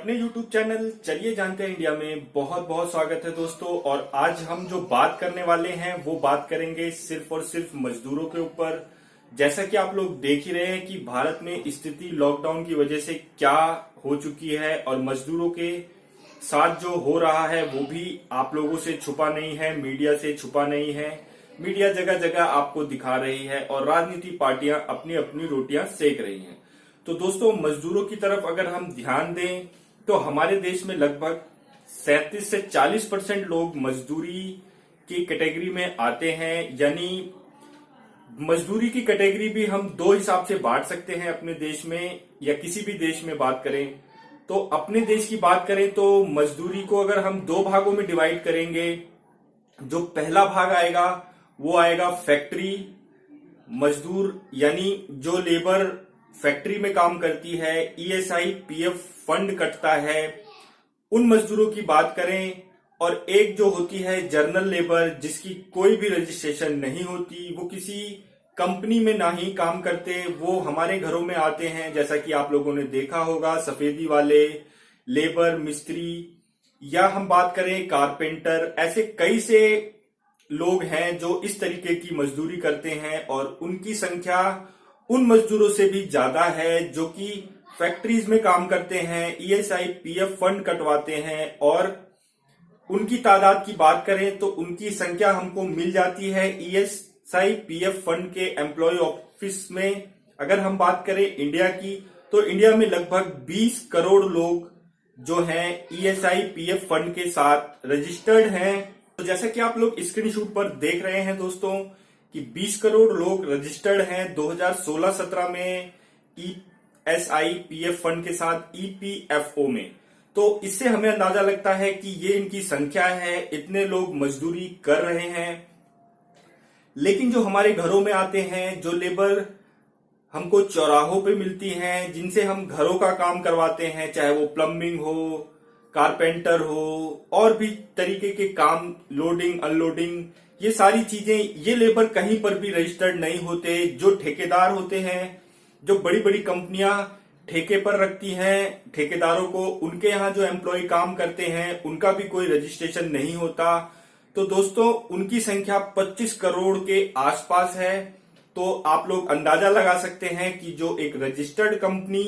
अपने YouTube channel चलिए जानते हैं इंडिया में बहुत बहुत स्वागत है दोस्तों। और आज हम जो बात करने वाले हैं वो बात करेंगे सिर्फ और सिर्फ मजदूरों के ऊपर। जैसा कि आप लोग देख ही रहे हैं कि भारत में स्थिति लॉकडाउन की वजह से क्या हो चुकी है और मजदूरों के साथ जो हो रहा है वो भी आप लोगों से छुपा नहीं है, मीडिया से छुपा नहीं है। मीडिया जगह जगह आपको दिखा रही है और राजनीति पार्टियां अपनी अपनी रोटियां सेक रही हैं। तो दोस्तों, मजदूरों की तरफ अगर हम ध्यान दें तो हमारे देश में लगभग 37 से 40% लोग मजदूरी की कैटेगरी में आते हैं। यानी मजदूरी की कैटेगरी भी हम दो हिसाब से बांट सकते हैं अपने देश में, या किसी भी देश में बात करें तो। अपने देश की बात करें तो मजदूरी को अगर हम दो भागों में डिवाइड करेंगे, जो पहला भाग आएगा वो आएगा फैक्ट्री मजदूर, यानी जो लेबर फैक्ट्री में काम करती है, ईएसआई पीएफ फंड कटता है, उन मजदूरों की बात करें। और एक जो होती है जर्नल लेबर, जिसकी कोई भी रजिस्ट्रेशन नहीं होती, वो किसी कंपनी में ना ही काम करते, वो हमारे घरों में आते हैं। जैसा कि आप लोगों ने देखा होगा, सफेदी वाले लेबर, मिस्त्री, या हम बात करें कारपेंटर, ऐसे कई से लोग हैं जो इस तरीके की मजदूरी करते हैं। और उनकी संख्या उन मजदूरों से भी ज्यादा है जो कि फैक्ट्रीज में काम करते हैं, ईएसआई पीएफ फंड कटवाते हैं। और उनकी तादाद की बात करें तो उनकी संख्या हमको मिल जाती है ईएसआई पीएफ फंड के एम्प्लॉय ऑफिस में। अगर हम बात करें इंडिया की, तो इंडिया में लगभग 20 करोड़ लोग जो हैं ईएसआई पीएफ फंड के साथ रजिस्टर्ड हैं। तो जैसा कि आप लोग स्क्रीनशॉट पर देख रहे हैं दोस्तों कि 20 करोड़ लोग रजिस्टर्ड हैं 2016-17 में ईएसआई पीएफ फंड के साथ ईपीएफओ में। तो इससे हमें अंदाजा लगता है कि ये इनकी संख्या है, इतने लोग मजदूरी कर रहे हैं। लेकिन जो हमारे घरों में आते हैं, जो लेबर हमको चौराहों पे मिलती हैं, जिनसे हम घरों का काम करवाते हैं, चाहे वो प्लम्बिंग हो, कारपेंटर हो, और भी तरीके के काम, लोडिंग अनलोडिंग, ये सारी चीजें, ये लेबर कहीं पर भी रजिस्टर्ड नहीं होते। जो ठेकेदार होते हैं, जो बड़ी बड़ी कंपनियां ठेके पर रखती हैं ठेकेदारों को, उनके यहाँ जो एम्प्लॉय काम करते हैं उनका भी कोई रजिस्ट्रेशन नहीं होता। तो दोस्तों, उनकी संख्या 25 करोड़ के आसपास है। तो आप लोग अंदाजा लगा सकते हैं कि जो एक रजिस्टर्ड कंपनी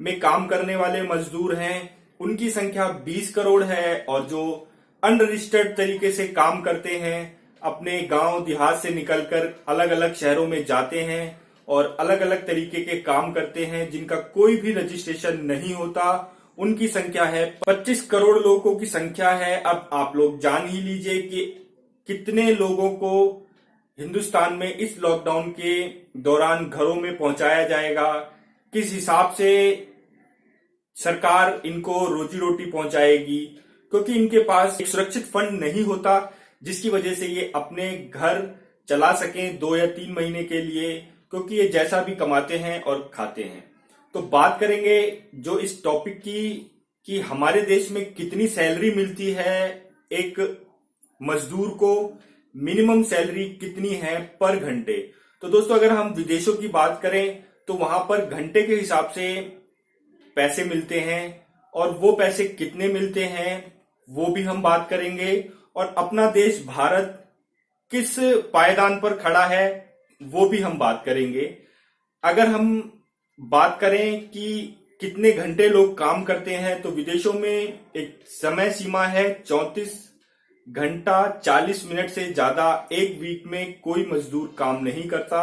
में काम करने वाले मजदूर हैं उनकी संख्या 20 करोड़ है। और जो अनरजिस्टर्ड तरीके से काम करते हैं, अपने गांव देहात से निकलकर अलग अलग शहरों में जाते हैं और अलग अलग तरीके के काम करते हैं, जिनका कोई भी रजिस्ट्रेशन नहीं होता, उनकी संख्या है 25 करोड़ लोगों की संख्या है। अब आप लोग जान ही लीजिए कि कितने लोगों को हिंदुस्तान में इस लॉकडाउन के दौरान घरों में पहुंचाया जाएगा, किस हिसाब से सरकार इनको रोजी रोटी पहुंचाएगी, क्योंकि इनके पास एक सुरक्षित फंड नहीं होता जिसकी वजह से ये अपने घर चला सकें 2 या 3 महीने के लिए, क्योंकि ये जैसा भी कमाते हैं और खाते हैं। तो बात करेंगे जो इस टॉपिक की कि हमारे देश में कितनी सैलरी मिलती है एक मजदूर को, मिनिमम सैलरी कितनी है पर घंटे। तो दोस्तों, अगर हम विदेशों की बात करें तो वहां पर घंटे के हिसाब से पैसे मिलते हैं, और वो पैसे कितने मिलते हैं वो भी हम बात करेंगे। और अपना देश भारत किस पायदान पर खड़ा है वो भी हम बात करेंगे। अगर हम बात करें कि कितने घंटे लोग काम करते हैं, तो विदेशों में एक समय सीमा है 34 घंटा 40 मिनट से ज्यादा एक वीक में कोई मजदूर काम नहीं करता।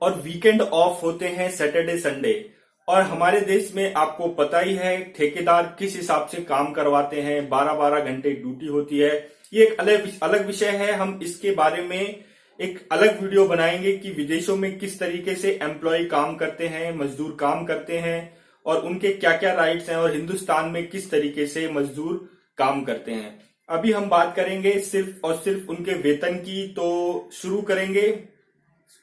और वीकेंड ऑफ होते हैं सैटरडे संडे। और हमारे देश में आपको पता ही है ठेकेदार किस हिसाब से काम करवाते हैं, 12-12 घंटे ड्यूटी होती है। ये एक अलग विषय है, हम इसके बारे में एक अलग वीडियो बनाएंगे कि विदेशों में किस तरीके से एम्प्लॉय काम करते हैं, मजदूर काम करते हैं, और उनके क्या क्या राइट्स हैं, और हिंदुस्तान में किस तरीके से मजदूर काम करते हैं। अभी हम बात करेंगे सिर्फ और सिर्फ उनके वेतन की। तो शुरू करेंगे,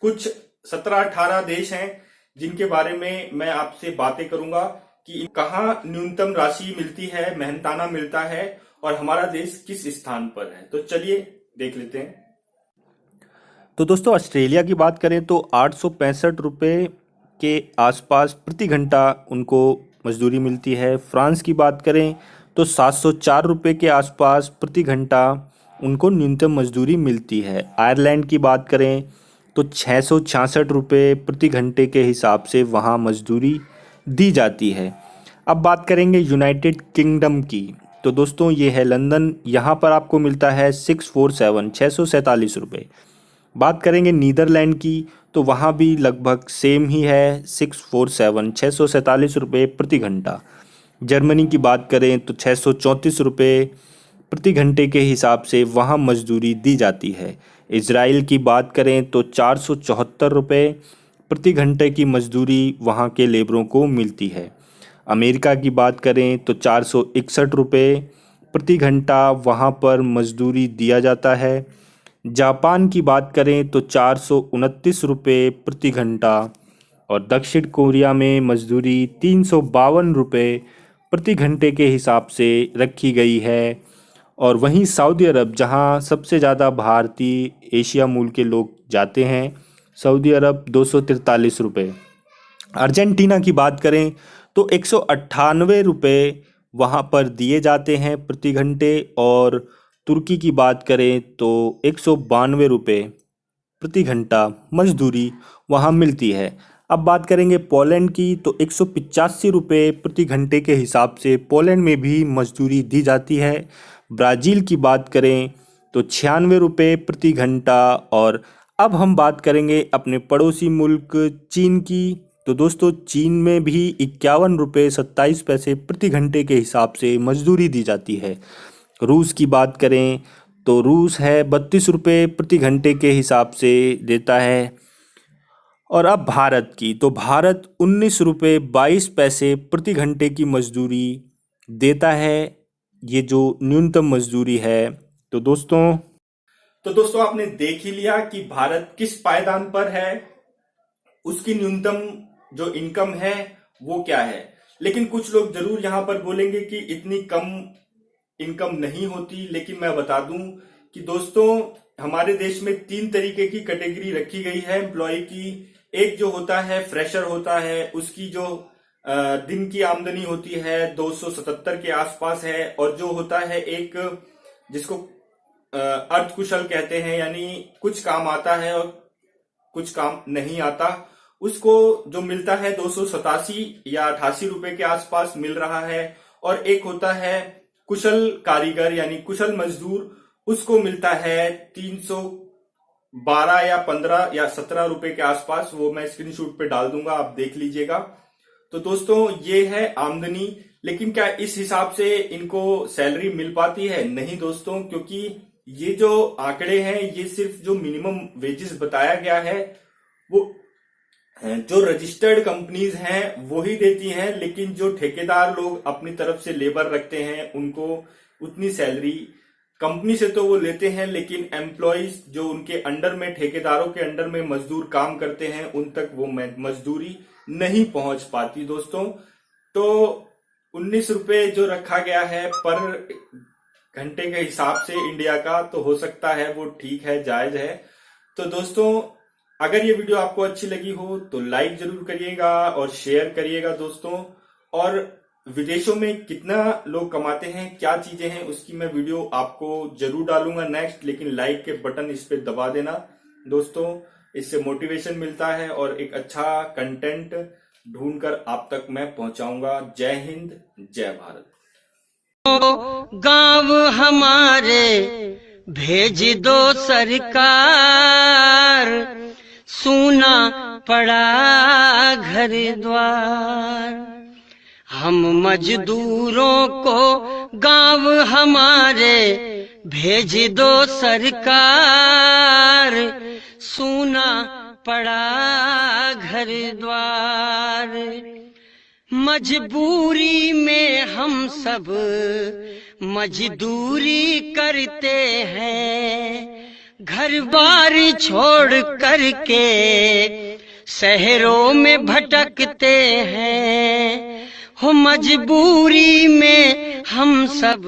कुछ 17-18 देश हैं जिनके बारे में मैं आपसे बातें करूंगा कि कहाँ न्यूनतम राशि मिलती है, मेहनताना मिलता है, और हमारा देश किस स्थान पर है। तो चलिए देख लेते हैं। तो दोस्तों, ऑस्ट्रेलिया की बात करें तो 865 रुपये के आसपास प्रति घंटा उनको मजदूरी मिलती है। फ्रांस की बात करें तो 704 रुपये के आसपास प्रति घंटा उनको न्यूनतम मजदूरी मिलती है। आयरलैंड की बात करें तो 666 रुपये प्रति घंटे के हिसाब से वहाँ मजदूरी दी जाती है। अब बात करेंगे यूनाइटेड किंगडम की, तो दोस्तों ये है लंदन, यहाँ पर आपको मिलता है 647 रुपये। बात करेंगे नीदरलैंड की, तो वहाँ भी लगभग सेम ही है, 647 रुपये प्रति घंटा। जर्मनी की बात करें तो 634 रुपये प्रति घंटे के हिसाब से वहाँ मजदूरी दी जाती है। इज़राइल की बात करें तो 474 रुपये प्रति घंटे की मजदूरी वहाँ के लेबरों को मिलती है। अमेरिका की बात करें तो 461 रुपये प्रति घंटा वहाँ पर मजदूरी दिया जाता है। जापान की बात करें तो 429 रुपये प्रति घंटा और दक्षिण कोरिया में मजदूरी 352 रुपये प्रति घंटे के हिसाब से रखी गई है। और वहीं सऊदी अरब, जहां सबसे ज़्यादा भारतीय एशिया मूल के लोग जाते हैं, सऊदी अरब 243 रुपये। अर्जेंटीना की बात करें तो 198 रुपये वहाँ पर दिए जाते हैं प्रति घंटे और तुर्की की बात करें तो 192 रुपये प्रति घंटा मजदूरी वहाँ मिलती है। अब बात करेंगे पोलैंड की, तो 185 रुपये प्रति घंटे के हिसाब से पोलैंड में भी मजदूरी दी जाती है। ब्राज़ील की बात करें तो 96 रुपये प्रति घंटा। और अब हम बात करेंगे अपने पड़ोसी मुल्क चीन की, तो दोस्तों चीन में भी 51 रुपये 27 पैसे प्रति घंटे के हिसाब से मजदूरी दी जाती है। रूस की बात करें तो रूस है 32 रुपये प्रति घंटे के हिसाब से देता है। और अब भारत की, तो भारत 19 रुपये 22 पैसे प्रति घंटे की मजदूरी देता है, ये जो न्यूनतम मजदूरी है। तो दोस्तों आपने देख ही लिया कि भारत किस पायदान पर है, उसकी न्यूनतम जो इनकम है वो क्या है। लेकिन कुछ लोग जरूर यहाँ पर बोलेंगे कि इतनी कम इनकम नहीं होती, लेकिन मैं बता दूं कि दोस्तों हमारे देश में 3 तरीके की कैटेगरी रखी गई है एम्प्लॉय की। एक जो होता है फ्रेशर होता है, उसकी जो दिन की आमदनी होती है 277 के आसपास है। और जो होता है एक जिसको अर्धकुशल कहते हैं, यानी कुछ काम आता है और कुछ काम नहीं आता, उसको जो मिलता है 287 या 88 रुपए के आसपास मिल रहा है। और एक होता है कुशल कारीगर यानी कुशल मजदूर, उसको मिलता है 312 या 15 या 17 रुपए के आसपास। वो मैं स्क्रीनशॉट पे डाल दूंगा, आप देख लीजिएगा। तो दोस्तों ये है आमदनी। लेकिन क्या इस हिसाब से इनको सैलरी मिल पाती है? नहीं दोस्तों, क्योंकि ये जो आंकड़े हैं ये सिर्फ जो मिनिमम वेजेस बताया गया है वो जो रजिस्टर्ड कंपनीज हैं वो ही देती हैं। लेकिन जो ठेकेदार लोग अपनी तरफ से लेबर रखते हैं उनको उतनी सैलरी कंपनी से तो वो लेते हैं, लेकिन एम्प्लॉइज जो उनके अंडर में, ठेकेदारों के अंडर में मजदूर काम करते हैं, उन तक वो मजदूरी नहीं पहुंच पाती दोस्तों। तो 19 रुपए जो रखा गया है पर घंटे के हिसाब से इंडिया का, तो हो सकता है वो ठीक है, जायज है। तो दोस्तों अगर ये वीडियो आपको अच्छी लगी हो तो लाइक जरूर करिएगा और शेयर करिएगा दोस्तों। और विदेशों में कितना लोग कमाते हैं, क्या चीजें हैं, उसकी मैं वीडियो आपको जरूर डालूंगा नेक्स्ट। लेकिन लाइक के बटन इस पे दबा देना दोस्तों, इससे मोटिवेशन मिलता है और एक अच्छा कंटेंट ढूंढकर आप तक मैं पहुंचाऊंगा। जय हिंद, जय भारत। गांव हमारे भेज दो सरकार, सूना पड़ा घर द्वार। हम मजदूरों को गांव हमारे भेज दो सरकार, सूना पड़ा घर द्वार। मजबूरी में हम सब मजदूरी करते हैं, घर बार छोड़ करके शहरों में भटकते हैं। हो मजबूरी में हम सब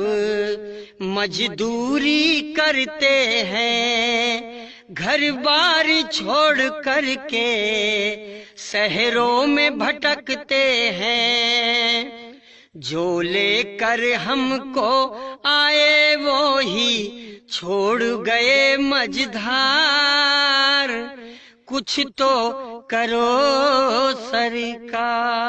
मजदूरी करते हैं, घर बार छोड़ करके शहरों में भटकते हैं। जो लेकर हमको आए वो ही छोड़ गए मझधार। कुछ तो करो सरकार।